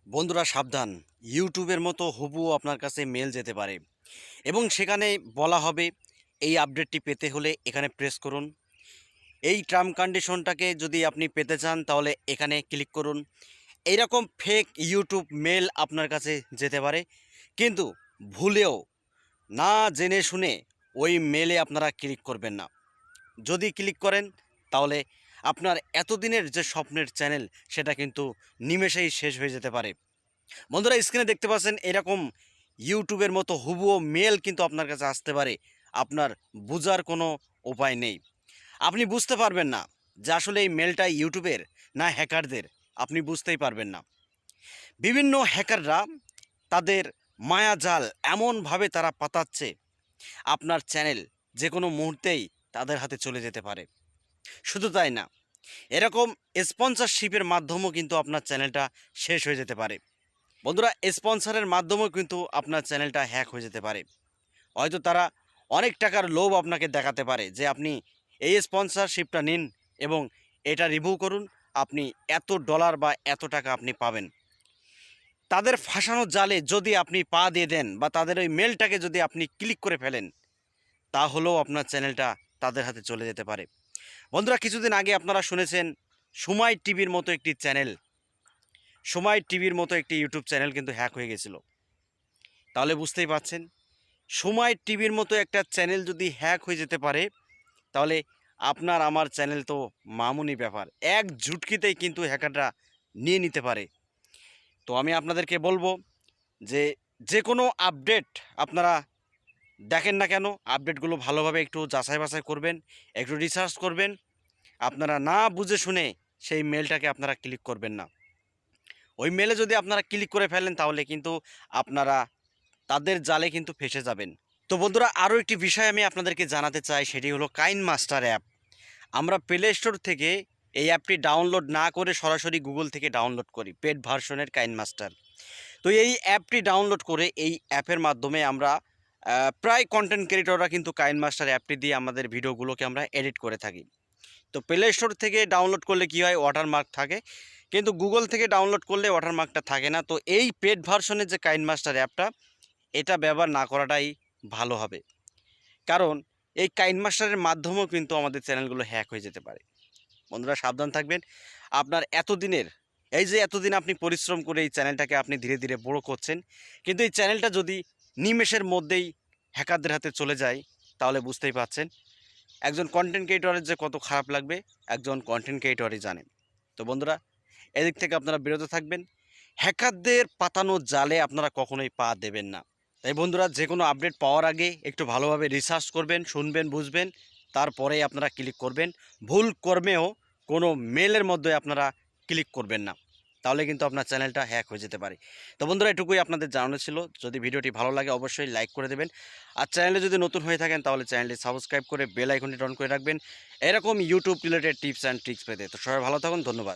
বন্ধুরা সাবধান, ইউটিউবের মতো হুবহু আপনার কাছে মেল যেতে পারে এবং সেখানে বলা হবে এই আপডেটটি পেতে হলে এখানে প্রেস করুন। এই টার্ম কন্ডিশনটাকে যদি আপনি পেতে চান তাহলে এখানে ক্লিক করুন। এইরকম ফেক ইউটিউব মেল আপনার কাছে যেতে পারে, কিন্তু ভুলেও না জেনে শুনে ওই মেলে আপনারা ক্লিক করবেন না। যদি ক্লিক করেন তাহলে আপনার এতদিনের যে স্বপ্নের চ্যানেল সেটা কিন্তু নিমেষেই শেষ হয়ে যেতে পারে। বন্ধুরা স্ক্রিনে দেখতে পাচ্ছেন এরকম ইউটিউবের মতো হুবহু মেল কিন্তু আপনার কাছে আসতে পারে। আপনার বোঝার কোনো উপায় নেই, আপনি বুঝতে পারবেন না যে আসলে এই মেলটা ইউটিউবের না হ্যাকারদের, আপনি বুঝতেই পারবেন না। বিভিন্ন হ্যাকাররা তাদের মায়াজাল এমনভাবে তারা পাতাচ্ছে, আপনার চ্যানেল যে কোনো মুহূর্তেই তাদের হাতে চলে যেতে পারে। শুধু তাই না, এরকম স্পন্সরশিপের মাধ্যমেও কিন্তু আপনার চ্যানেলটা শেষ হয়ে যেতে পারে। বন্ধুরা স্পন্সরের মাধ্যমেও কিন্তু আপনার চ্যানেলটা হ্যাক হয়ে যেতে পারে। হয়তো তারা অনেক টাকার লোভ আপনাকে দেখাতে পারে যে আপনি এই স্পন্সরশিপটা নিন এবং এটা রিভিউ করুন, আপনি এত ডলার বা এত টাকা আপনি পাবেন। তাদের ফাঁসানোর জালে যদি আপনি পা দিয়ে দেন বা তাদের ওই মেলটাকে যদি আপনি ক্লিক করে ফেলেন, তাহলেও আপনার চ্যানেলটা তাদের হাতে চলে যেতে পারে। বন্ধুরা কিছুদিন আগে আপনারা শুনেছেন সময় টিভির মতো একটি চ্যানেল, সময় টিভির মতো একটি ইউটিউব চ্যানেল কিন্তু হ্যাক হয়ে গেছিলো। তাহলে বুঝতেই পারছেন, সময় টিভির মতো একটা চ্যানেল যদি হ্যাক হয়ে যেতে পারে, তাহলে আপনার আমার চ্যানেল তো মামুনি ব্যাপার, এক ঝুটকিতেই কিন্তু হ্যাকাররা নিয়ে নিতে পারে। তো আমি আপনাদেরকে বলবো যে যে কোনো আপডেট আপনারা দেখেন না কেন, আপডেটগুলো ভালোভাবে একটু যাচাই বাছাই করবেন, একটু রিসার্চ করবেন। আপনারা না বুঝে শুনে সেই মেলটাকে আপনারা ক্লিক করবেন না। ওই মেলে যদি আপনারা ক্লিক করে ফেলেন তাহলে কিন্তু আপনারা তাদের জালে কিন্তু ফেঁসে যাবেন। তো বন্ধুরা আরও একটি বিষয় আমি আপনাদেরকে জানাতে চাই, সেটি হলো কাইন মাস্টার অ্যাপ। আমরা প্লে স্টোর থেকে এই অ্যাপটি ডাউনলোড না করে সরাসরি গুগল থেকে ডাউনলোড করি পেড ভার্সনের কাইন মাস্টার। তো এই অ্যাপটি ডাউনলোড করে এই অ্যাপের মাধ্যমে আমরা প্রায় কন্টেন্ট ক্রিয়েটররা কিন্তু কাইন মাস্টার অ্যাপটি দিয়ে আমাদের ভিডিওগুলোকে আমরা এডিট করে থাকি। তো প্লে স্টোর থেকে ডাউনলোড করলে কী হয়, ওয়াটারমার্ক থাকে, কিন্তু গুগল থেকে ডাউনলোড করলে ওয়াটারমার্কটা থাকে না। তো এই পেড ভার্সনের যে কাইন মাস্টার অ্যাপটা, এটা ব্যবহার না করাটাই ভালো হবে, কারণ এই কাইন মাস্টারের মাধ্যমেও কিন্তু আমাদের চ্যানেলগুলো হ্যাক হয়ে যেতে পারে। বন্ধুরা সাবধান থাকবেন। আপনার এতদিনের এই যে এতদিন আপনি পরিশ্রম করে এই চ্যানেলটাকে আপনি ধীরে ধীরে বড় করছেন, কিন্তু এই চ্যানেলটা যদি নিমেষের মধ্যেই হ্যাকারদের হাতে চলে যায়, তাহলে বুঝতেই পারছেন একজন কন্টেন্ট ক্রিয়েটরের যে কত খারাপ লাগবে, একজন কন্টেন্ট ক্রিয়েটরই জানে। তো বন্ধুরা এদিক থেকে আপনারা বিরত থাকবেন, হ্যাকারদের পাতানো জালে আপনারা কখনোই পা দেবেন না। তাই বন্ধুরা যে কোনো আপডেট পাওয়ার আগে একটু ভালোভাবে রিসার্চ করবেন, শুনবেন, বুঝবেন, তারপরেই আপনারা ক্লিক করবেন। ভুল কর্মেও কোনো মেলের মধ্যে আপনারা ক্লিক করবেন না, তাহলে কিন্তু আপনার চ্যানেলটা হ্যাক হয়ে যেতে পারে। তো বন্ধুরা এটুকুই আপনাদের জানানো ছিল। যদি ভিডিওটি ভালো লাগে অবশ্যই লাইক করে দেবেন, আর চ্যানেলে যদি নতুন হয়ে থাকেন তাহলে চ্যানেলটি সাবস্ক্রাইব করে বেল আইকনটি অন করে রাখবেন এরকম YouTube related tips and tricks পেতে। তো সবাই ভালো থাকুন, ধন্যবাদ।